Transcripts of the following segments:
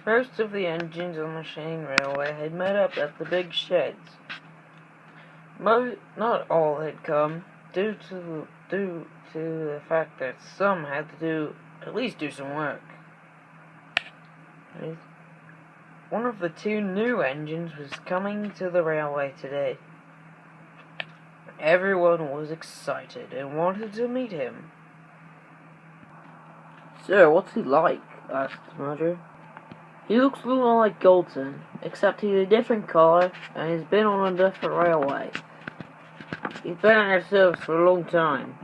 Most of the engines on the Shane Railway had met up at the big sheds. Not all had come, due to the fact that some had to at least do some work. One of the two new engines was coming to the railway today. Everyone was excited and wanted to meet him. "Sir, what's he like?" asked Roger. "He looks a little like Goldson, except he's a different colour and he's been on a different railway. He's been in our service for a long time,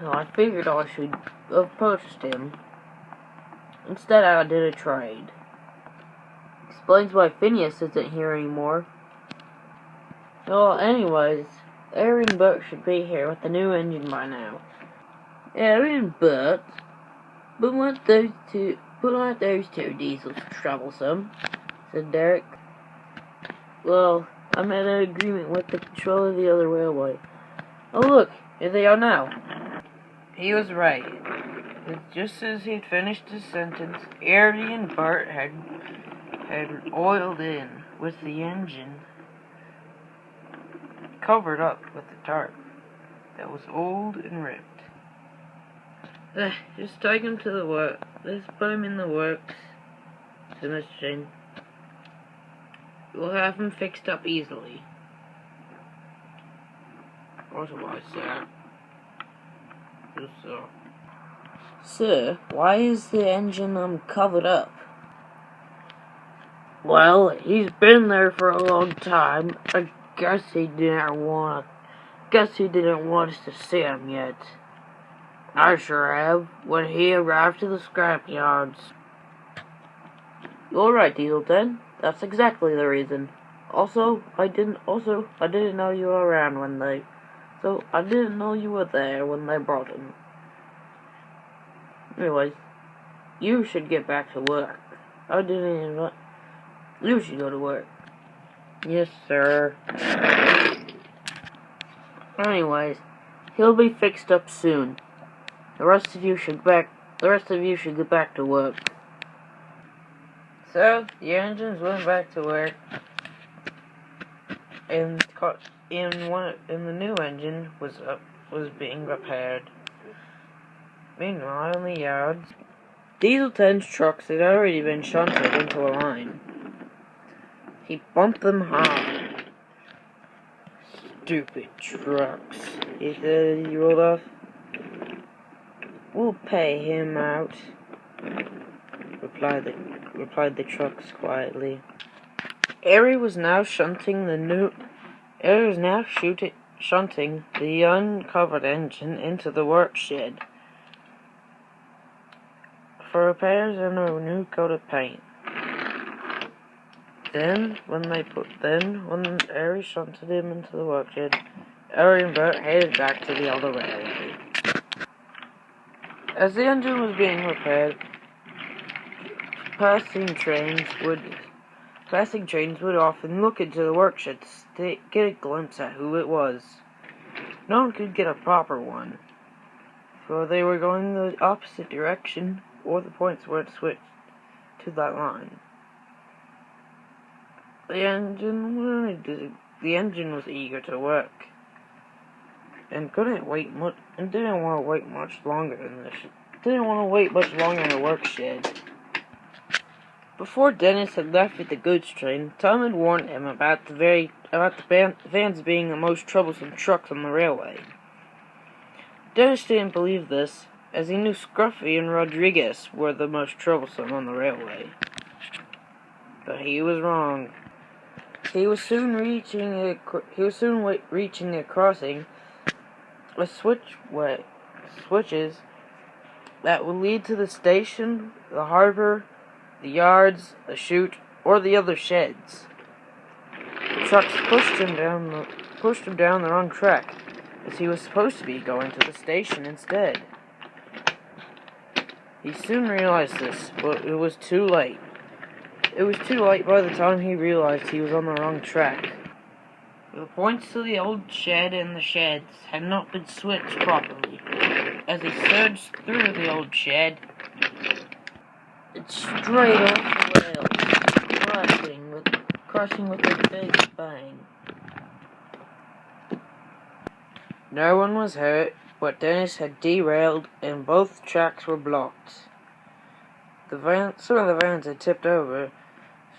so I figured I should have purchased him. Instead, I did a trade. Explains why Phineas isn't here anymore. Well, anyways, Harry and Bert should be here with the new engine by now." "Harry and Bert? But aren't those two diesels troublesome?" said Derek. "Well, I'm in an agreement with the control of the other railway. Oh look, here they are now." He was right. Just as he'd finished his sentence, Harry and Bert had oiled in with the engine covered up with the tarp that was old and ripped. "Just take him to the work. Let's put him in the works," said Mr. Shane. "We'll have him fixed up easily." "Otherwise, sir." "Yes, sir." "Sir, why is the engine covered up?" "Well, he's been there for a long time. I guess he didn't want us to see him yet. I sure have, when he arrived to the scrap yards." "You're right, Dieselton. That's exactly the reason. I didn't know you were around I didn't know you were there when they brought him. Anyways, you should get back to work. You should go to work." "Yes, sir." "Anyways, he'll be fixed up soon. The rest of you should get back to work." So the engines went back to work, and the new engine was being repaired. Meanwhile, in the yards, Dieselton's trucks had already been shunted into a line. He bumped them hard. "Stupid trucks," he said as he rolled off. "We'll pay him out," replied the trucks quietly. Harry was now shunting the uncovered engine into the work shed for repairs and a new coat of paint. Then, when Harry shunted him into the work shed, Harry and Bert headed back to the other railway. As the engine was being repaired, passing trains would often look into the workshed to get a glimpse at who it was. No one could get a proper one, for they were going the opposite direction, or the points weren't switched to that line. The engine was eager to work, and didn't want to wait much longer in the work shed. Before Dennis had left with the goods train, Tom had warned him about the vans being the most troublesome trucks on the railway. Dennis didn't believe this, as he knew Scruffy and Rodriguez were the most troublesome on the railway. But he was wrong. He was soon reaching a crossing with switches that would lead to the station, the harbor, the yards, the chute, or the other sheds. The trucks pushed him down the wrong track, as he was supposed to be going to the station instead. He soon realized this, but it was too late. It was too late by the time he realized he was on the wrong track. The points to the old shed and the sheds had not been switched properly. As he surged through the old shed, it straight off the rails. crushing with a big bang. No one was hurt, but Dennis had derailed and both tracks were blocked. Some of the vans had tipped over,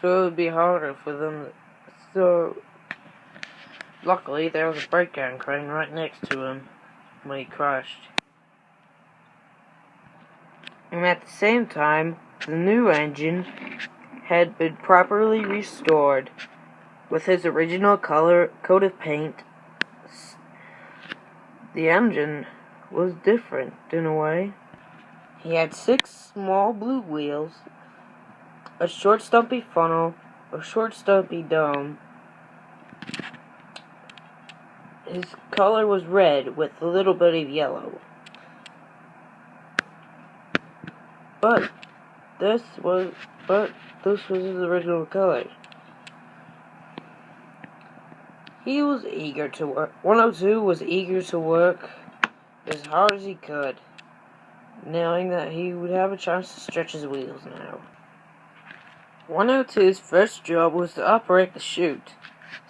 so it would be harder for them. So, luckily, there was a breakdown crane right next to him when he crashed. And at the same time, the new engine had been properly restored with his original color coat of paint. The engine was different in a way. He had 6 small blue wheels, a short stumpy funnel, a short stumpy dome. His color was red with a little bit of yellow. But this was his original color. He was eager to work. 102 was eager to work as hard as he could, knowing that he would have a chance to stretch his wheels now. 102's first job was to operate the chute,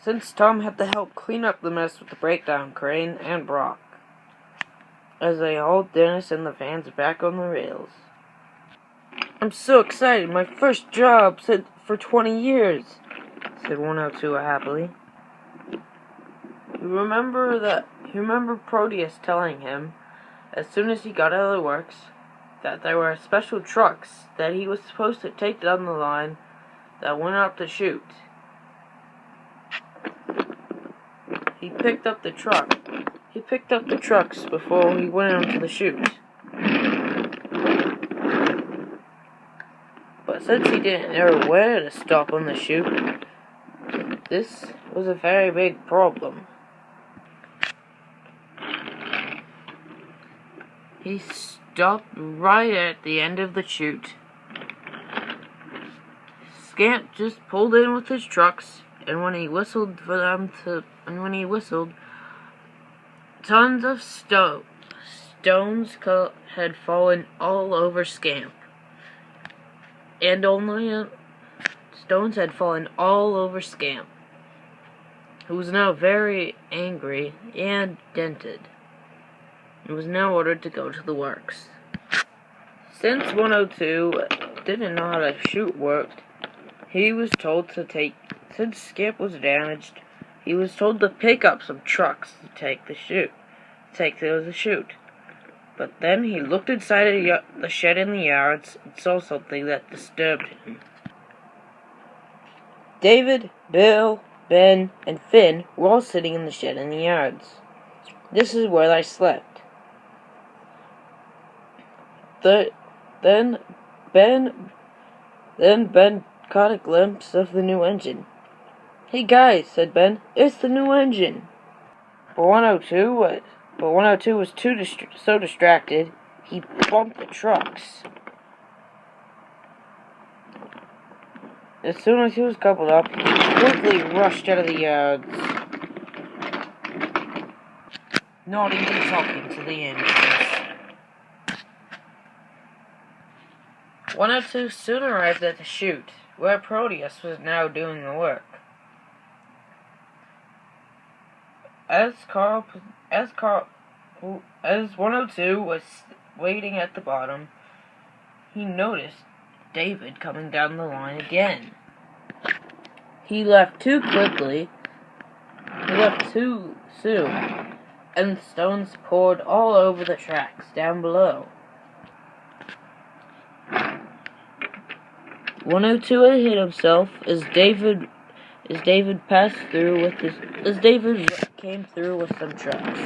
since Tom had to help clean up the mess with the breakdown crane and Brock, as they hauled Dennis and the vans back on the rails. "I'm so excited, my first job for 20 years, said 102 happily. You remember Proteus telling him, as soon as he got out of the works, that there were special trucks that he was supposed to take down the line that went up the chute. He picked up the trucks before he went onto the chute. But since he didn't know where to stop on the chute, this was a very big problem. He stopped right at the end of the chute. Scamp just pulled in with his trucks, and when he whistled, tons of stones had fallen all over Scamp. Stones had fallen all over Scamp, who was now very angry and dented. He was now ordered to go to the works. Since 102 didn't know how the chute worked, he was told since Scamp was damaged, he was told to pick up some trucks to take the chute. But then he looked inside the shed in the yards and saw something that disturbed him. David, Bill, Ben, and Finn were all sitting in the shed in the yards. This is where they slept. Then Ben caught a glimpse of the new engine. "Hey guys," said Ben, "it's the new engine." But 102 was so distracted, he bumped the trucks. As soon as he was coupled up, he quickly rushed out of the yards, not even talking to the engines. 102 soon arrived at the chute, where Proteus was now doing the work. As 102 was waiting at the bottom, he noticed David coming down the line again. He left too quickly. He left too soon, and stones poured all over the tracks down below. 102 had hit himself as David came through with some trucks.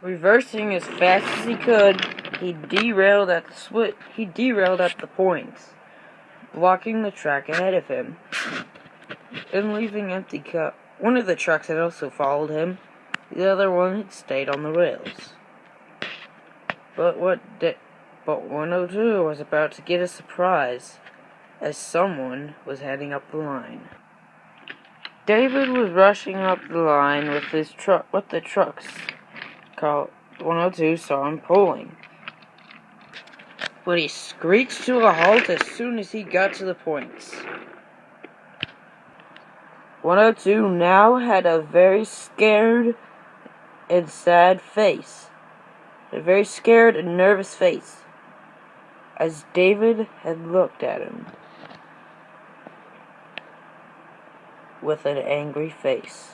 Reversing as fast as he could, he derailed at the points, blocking the track ahead of him and leaving empty cup. One of the trucks had also followed him. The other one had stayed on the rails. But 102 was about to get a surprise, as someone was heading up the line. David was rushing up the line with the trucks. 102 saw him pulling. but he screeched to a halt as soon as he got to the points. 102 now had a very scared and sad face. A very scared and nervous face, as David had looked at him with an angry face.